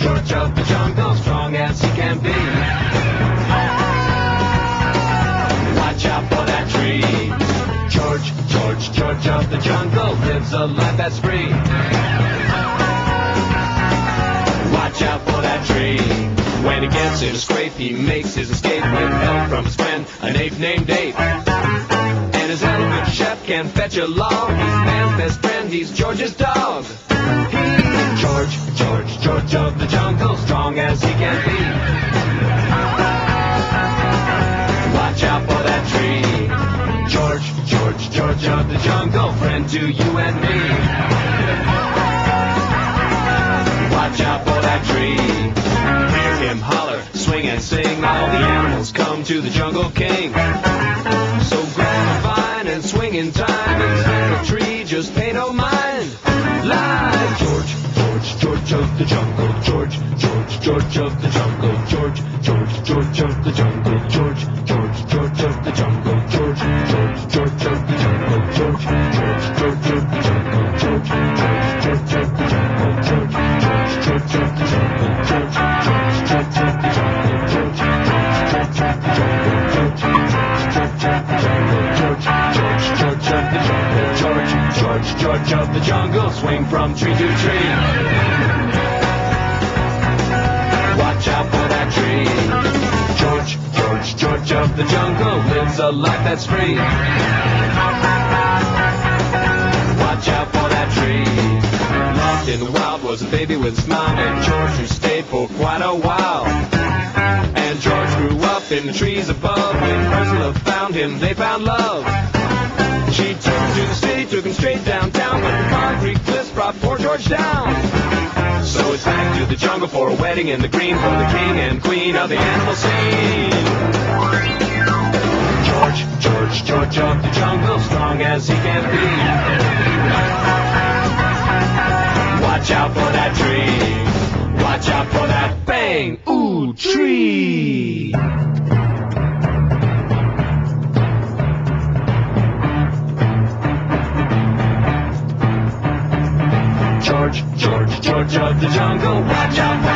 George of the jungle, strong as he can be. Watch out for that tree. George of the jungle lives a life that's free. Watch out for that tree. When he gets in a scrape, he makes his escape with help from his friend, an ape named Dave. And his elephant chef can fetch along. He's man's best friend, he's George's dog. He's George of the jungle, strong as he can be. Watch out for that tree. George of the jungle, friend to you and me. Watch out for that tree. Hear him holler, swing and sing. All the animals come to the Jungle King. So grab a vine and swing in time, and climb a tree, just pay no mind. Live George of the jungle, George of the jungle, George of the jungle, George of the jungle, George of the jungle, George of the jungle, George of the jungle, George of the jungle, George George of the jungle, swing from tree to tree. Watch out for that tree. George of the jungle lives a life that's free. Watch out for that tree. Lost in the wild was a baby with a smile named George, who stayed for quite a while. And George grew up in the trees above. When Ursula found him, they found love. She took him to the city, took him straight downtown, but the concrete cliffs brought poor George down. So it's back to the jungle for a wedding in the green, for the king and queen of the animal scene. George of the jungle, strong as he can be. Watch out for that tree. Watch out for that bang, ooh, tree. George of the jungle, watch out for